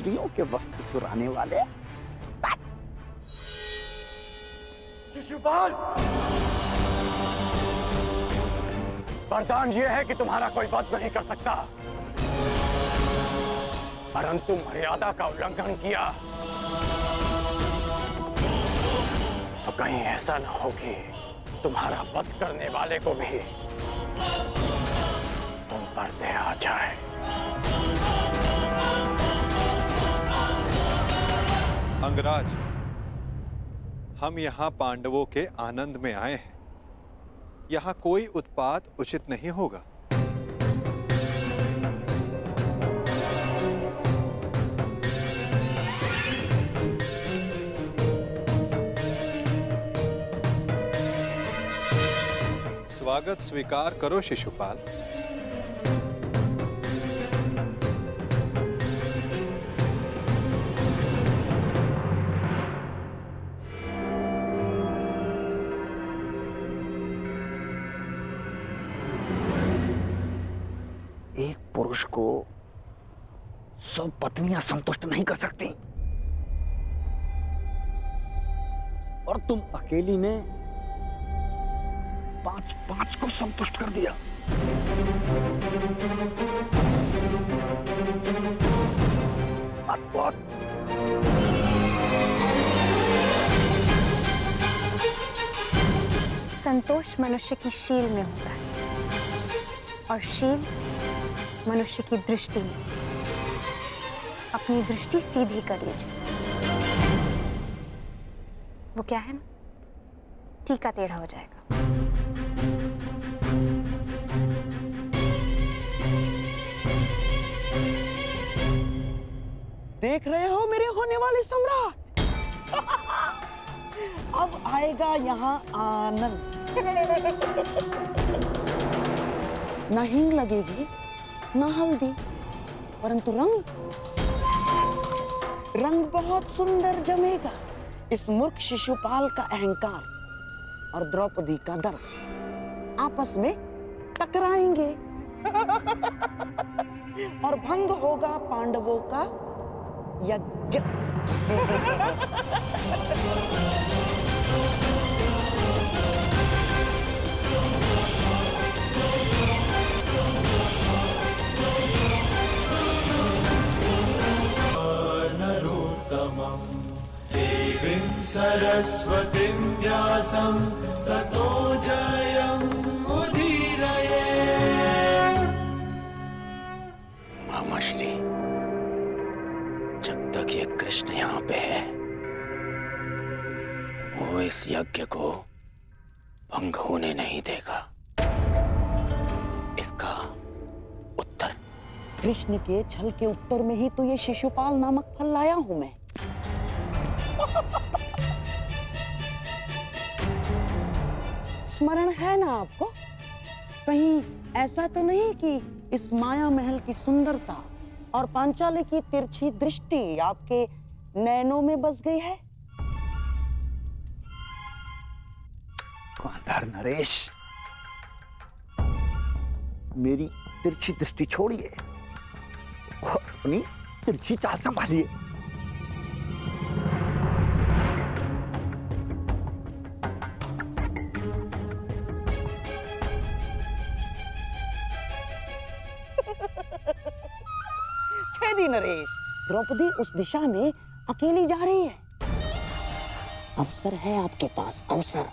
स्त्रियों के वस्त्र चुराने वाले। शिशुपाल, वरदान ये है कि तुम्हारा कोई वध नहीं कर सकता, परंतु मर्यादा का उल्लंघन किया तो कहीं ऐसा न हो कि तुम्हारा वध करने वाले को भी तुम पर दया आ जाए। अंगराज, हम यहाँ पांडवों के आनंद में आए हैं। यहाँ कोई उत्पात उचित नहीं होगा। स्वागत स्वीकार करो शिशुपाल। एक पुरुष को 100 पत्नियां संतुष्ट नहीं कर सकती, और तुम अकेली ने 5 को संतुष्ट कर दिया। अद्भुत। संतोष मनुष्य की शील में होता है, और शील मनुष्य की दृष्टि में। अपनी दृष्टि सीधी कर लीजिए, वो क्या है ना, टीका टेढ़ा हो जाएगा। देख रहे हो मेरे होने वाले सम्राट? अब आएगा यहाँ आनंद। न हींग लगेगी न हल्दी, परंतु रंग बहुत सुंदर जमेगा। इस मूर्ख शिशुपाल का अहंकार और द्रौपदी का दर्प आपस में टकराएंगे और भंग होगा पांडवों का यज्ञ। देवीं सरस्वतीं व्यासं ततो जयमुदीरये। मामाश्री, जब तक ये कृष्ण यहाँ पे है, वो इस यज्ञ को भंग होने नहीं देगा। इसका उत्तर? कृष्ण के छल के उत्तर में ही तो ये शिशुपाल नामक फल लाया हूं मैं। स्मरण है ना आपको? कहीं ऐसा तो नहीं कि इस माया महल की सुंदरता और पांचाली की तिरछी दृष्टि आपके नैनों में बस गई है? कांधार नरेश, मेरी तिरछी दृष्टि छोड़िए और अपनी तिरछी चाल संभालिए। छेदी नरेश, द्रौपदी उस दिशा में अकेली जा रही है। अवसर है आपके पास, अवसर।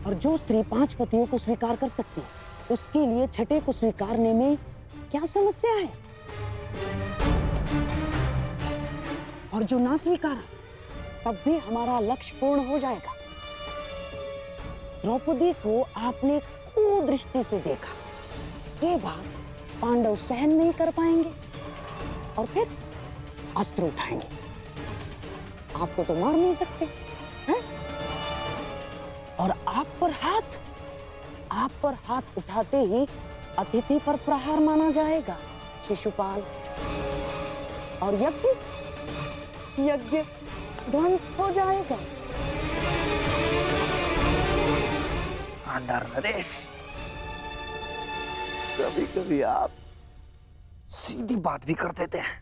और जो स्त्री 5 पतियों को स्वीकार कर सकती है, उसके लिए छठे को स्वीकारने में क्या समस्या है? और जो ना स्वीकारा, तब भी हमारा लक्ष्य पूर्ण हो जाएगा। द्रौपदी को आपने कुदृष्टि से देखा, ये बात पांडव सहन नहीं कर पाएंगे और फिर अस्त्र उठाएंगे। आपको तो मार नहीं सकते हैं? और आप पर हाथ उठाते ही अतिथि पर प्रहार माना जाएगा शिशुपाल, और यज्ञ ध्वंस हो जाएगा। कांधार नरेश, कभी कभी आप सीधी बात भी कर देते हैं।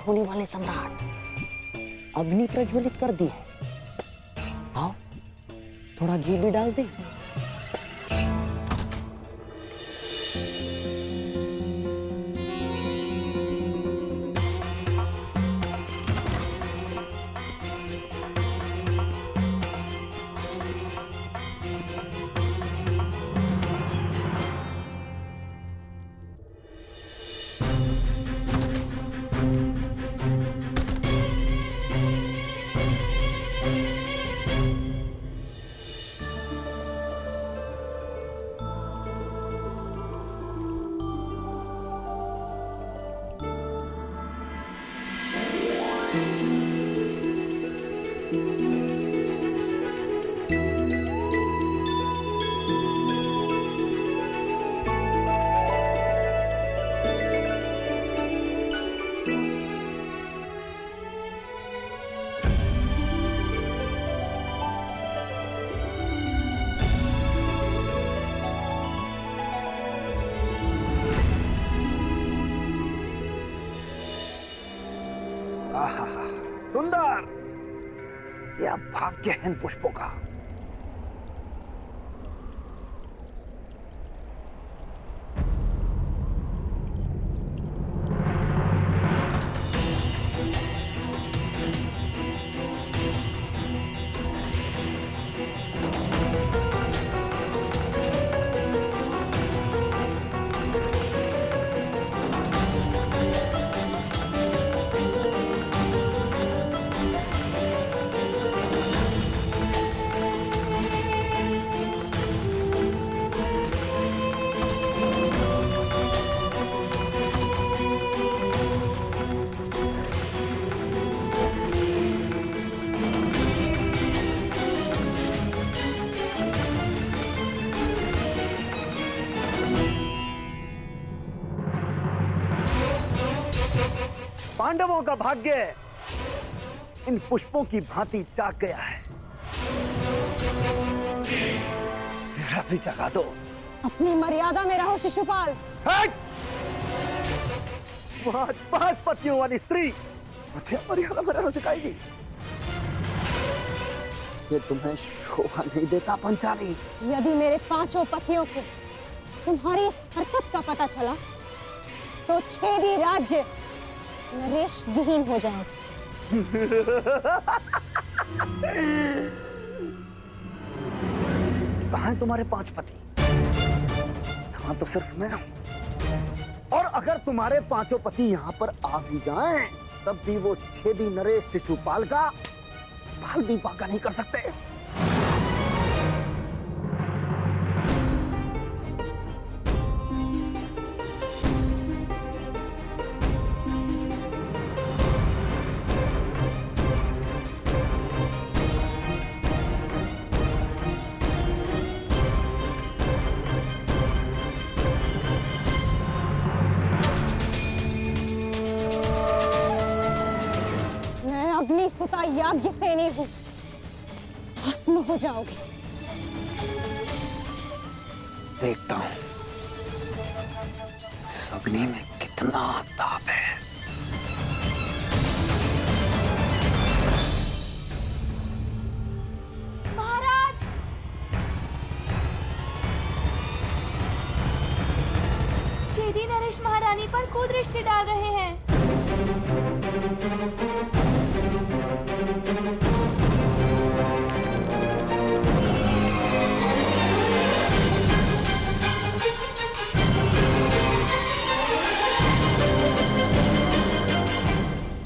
होने वाले सम्राट अग्नि प्रज्वलित कर दी है। आओ थोड़ा घी भी डाल दे। आहा, सुंदर! यह भाग्य है इन पुष्पों का। पांडवों का भाग्य इन पुष्पों की भांति जाग गया है। जरा भी जगा दो। अपनी मर्यादा में रहो शिशुपाल। हट! वहां 5 पतियों वाली स्त्री मुझे मर्यादा में रहना सिखाएगी। ये तुम्हें शोभा नहीं देता पंचाली। यदि मेरे 5 पतियों को तुम्हारी इस हरकत का पता चला तो छेदी राज्य नरेश विहीन हो जाएगा। कहाँ हैं तुम्हारे 5 पति? यहाँ तो सिर्फ मैं हूं। और अगर तुम्हारे 5 पति यहाँ पर आ भी जाएं, तब भी वो छेदी नरेश शिशुपाल का बाल भी बांका नहीं कर सकते। अग्निसुता याज्ञ सेनी हूं, भस्म हो जाओगे। देखता हूं इस अग्नि में कितना ताप है। महाराज! छेदी नरेश महारानी पर कुदृष्टि डाल रहे हैं।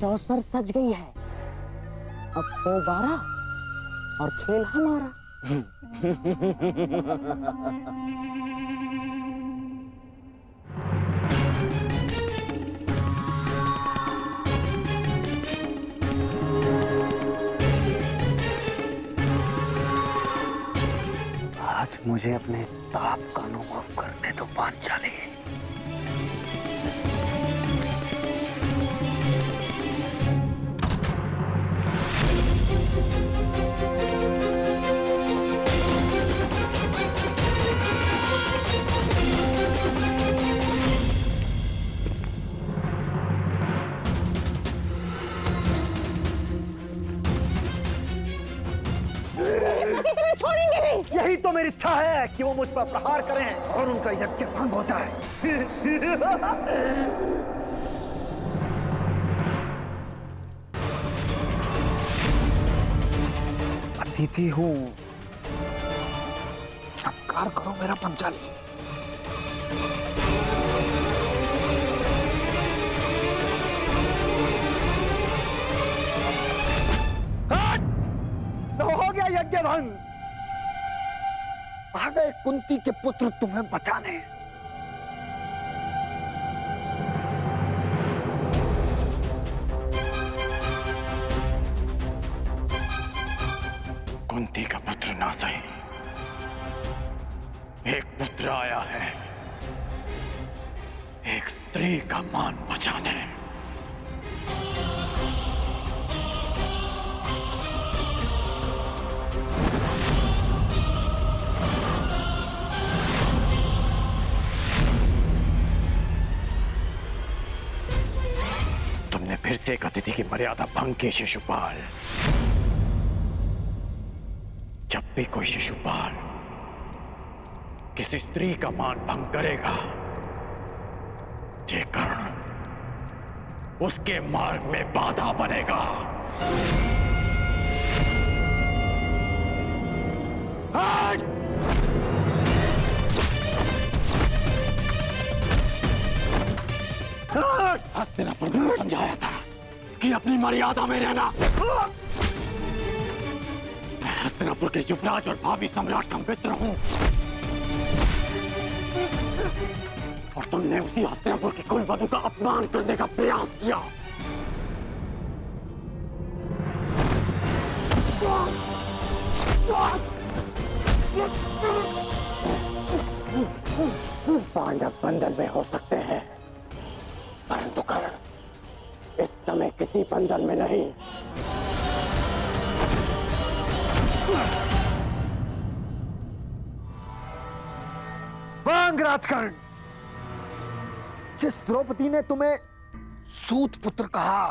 चौसर सज गई है। अब हो 12 और खेल हमारा। आज मुझे अपने ताप का अनुभव करने दो पांचाली। यही तो मेरी इच्छा है कि वो मुझ पर प्रहार करें और उनका यज्ञ भंग हो जाए। अतिथि हूं, सत्कार करो मेरा पंचाली। हो गया यज्ञ भंग। आ गए कुंती के पुत्र तुम्हें बचाने। कुंती का पुत्र ना सही, एक पुत्र आया है, एक स्त्री का मान बचाने। तुमने फिर से एक अतिथि की मर्यादा भंग की शिशुपाल। जब भी कोई शिशुपाल किसी स्त्री का मान भंग करेगा, ये कर्ण उसके मार्ग में बाधा बनेगा। हस्तिनापुर में समझाया था कि अपनी मर्यादा में रहना। मैं हस्तिनापुर के युवराज और भावी सम्राट का मित्र हूं, और तुमने उसी हस्तिनापुर की कुलवधू का अपमान करने का प्रयास किया। पांडव बंधन में हो सकते हैं, परंतु कर्ण इस समय किसी बंधन में नहीं। वांग राजकर्ण, जिस द्रौपदी ने तुम्हें सूत पुत्र कहा,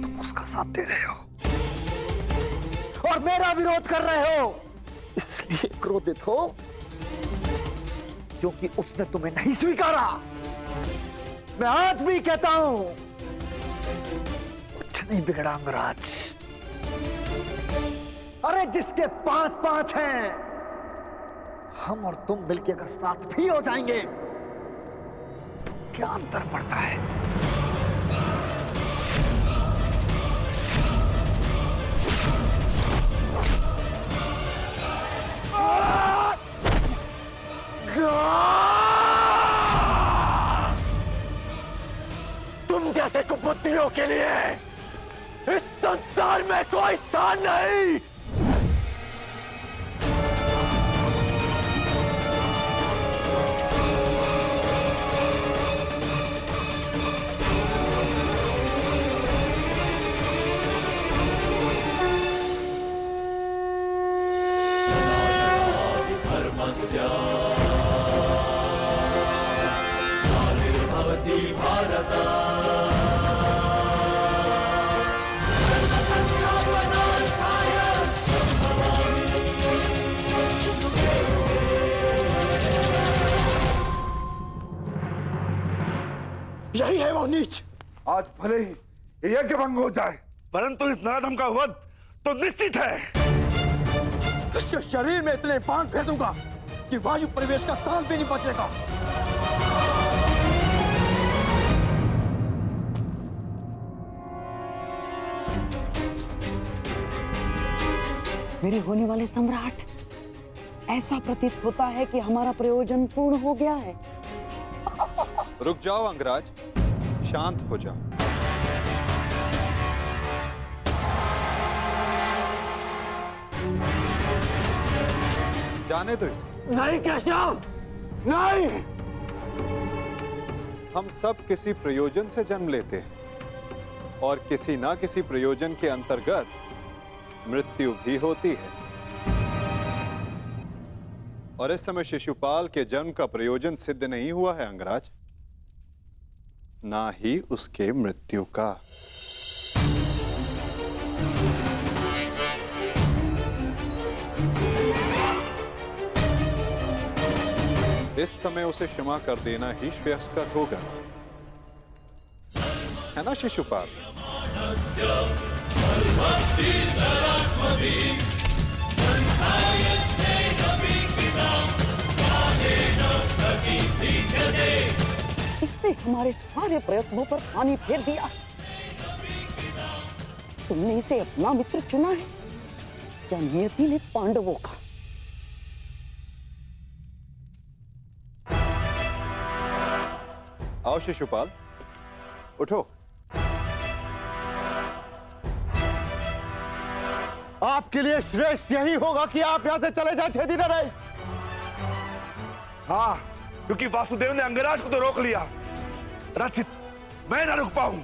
तुम उसका साथ दे रहे हो और मेरा विरोध कर रहे हो। इसलिए क्रोधित हो क्योंकि उसने तुम्हें नहीं स्वीकारा। मैं आज भी कहता हूं, कुछ नहीं बिगड़ा अंगराज। अरे जिसके 5-5 हैं, हम और तुम मिलकर अगर साथ भी हो जाएंगे तो क्या अंतर पड़ता है? तुम जैसे कुबुद्धियों के लिए इस संसार में कोई स्थान नहीं। नानिर्भवति भारत। यही है वो नीच। आज भले ही ये यज्ञ भंग हो जाए, परंतु इस नराधम का वध तो निश्चित है। इसके शरीर में इतने बाण फेंकूंगा कि वायु प्रवेश का स्थान भी नहीं बचेगा। मेरे होने वाले सम्राट, ऐसा प्रतीत होता है कि हमारा प्रयोजन पूर्ण हो गया है। रुक जाओ अंगराज, शांत हो जाओ। जाने दो इसे। नहीं केशव, नहीं। हम सब किसी प्रयोजन से जन्म लेते हैं और किसी ना किसी प्रयोजन के अंतर्गत मृत्यु भी होती है। और इस समय शिशुपाल के जन्म का प्रयोजन सिद्ध नहीं हुआ है अंगराज, ना ही उसके मृत्यु का। इस समय उसे क्षमा कर देना ही श्रेयस्कर होगा, है ना शिशुपाल? इसने हमारे सारे प्रयत्नों पर पानी फेर दिया। तुमने इसे अपना मित्र चुना है या नियति ने पांडवों का? आओ शिशुपाल, उठो। आपके लिए श्रेष्ठ यही होगा कि आप यहां से चले जाए छेदी नरेश। हाँ, क्योंकि वासुदेव ने अंगराज को तो रोक लिया, रचित मैं ना रुक पाऊं।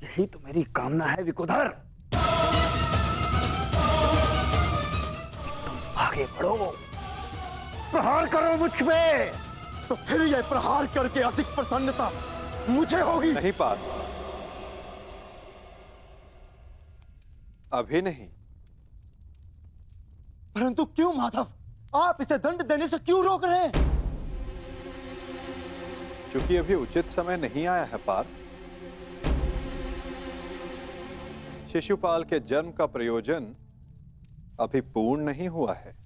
यही तो मेरी कामना है विकुधर। तुम आगे बढ़ो, प्रहार करो मुझ पे, तो फिर यह प्रहार करके अधिक प्रसन्नता मुझे होगी। नहीं पाल, अभी नहीं। परंतु क्यों माधव, आप इसे दंड देने से क्यों रोक रहे हैं? क्योंकि अभी उचित समय नहीं आया है पार्थ। शिशुपाल के जन्म का प्रयोजन अभी पूर्ण नहीं हुआ है।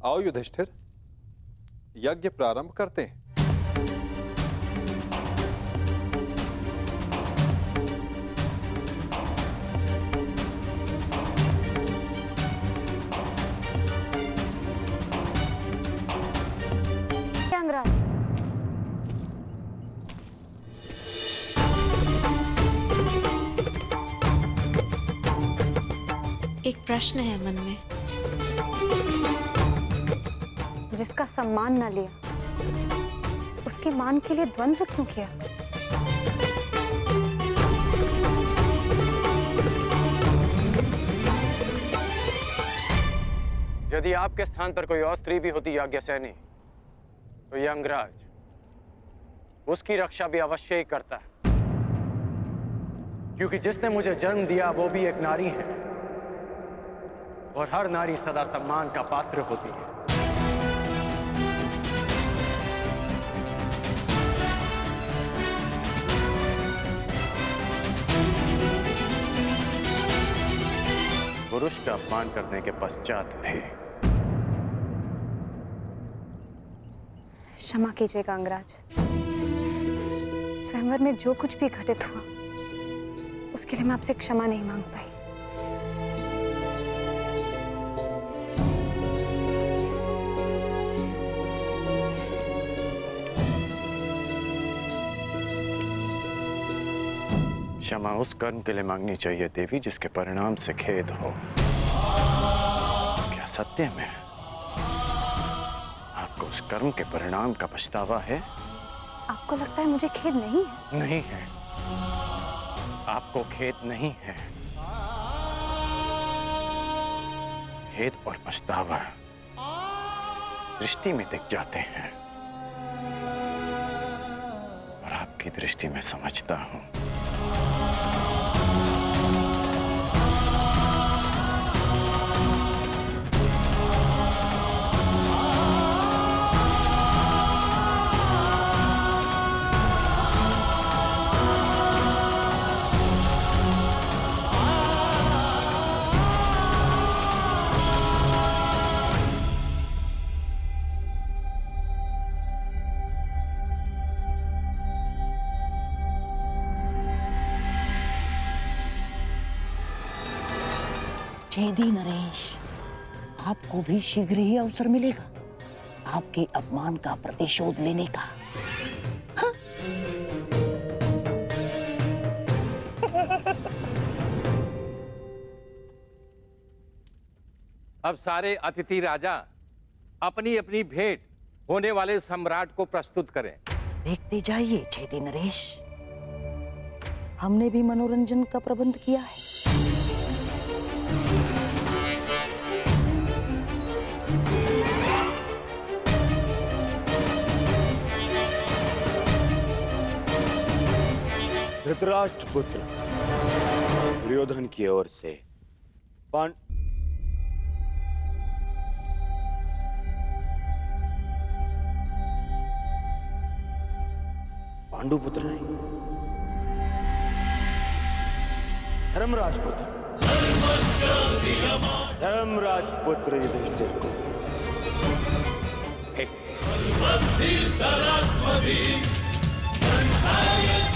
आओ युधिष्ठिर, यज्ञ प्रारंभ करते हैं। अंगराज, एक प्रश्न है मन में। जिसका सम्मान न लिया उसके मान के लिए द्वंद्व क्यों किया? यदि आपके स्थान पर कोई और स्त्री भी होती याज्ञसेनी, तो यह अंगराज उसकी रक्षा भी अवश्य ही करता है, क्योंकि जिसने मुझे जन्म दिया वो भी एक नारी है, और हर नारी सदा सम्मान का पात्र होती है। पुरुष का अपमान करने के पश्चात भी। क्षमा कीजिएगा अंगराज, स्वयंवर में जो कुछ भी घटित हुआ उसके लिए मैं आपसे क्षमा नहीं मांग पाई। क्षमा उस कर्म के लिए मांगनी चाहिए देवी जिसके परिणाम से खेद हो। क्या सत्य में आपको उस कर्म के परिणाम का पछतावा है? आपको लगता है मुझे खेद नहीं है? नहीं है, आपको खेद नहीं है। खेद और पछतावा दृष्टि में दिख जाते हैं, और आपकी दृष्टि में समझता हूं। छेदी नरेश, आपको भी शीघ्र ही अवसर मिलेगा आपके अपमान का प्रतिशोध लेने का। हाँ? अब सारे अतिथि राजा अपनी अपनी भेंट होने वाले सम्राट को प्रस्तुत करें। देखते जाइए छेदी नरेश, हमने भी मनोरंजन का प्रबंध किया है। धृतराष्ट्र पुत्र दुर्योधन की ओर से पांडुपुत्र नहीं, धर्मराजपुत्र, धर्मराजपुत्र युधिष्ठिर को Hey.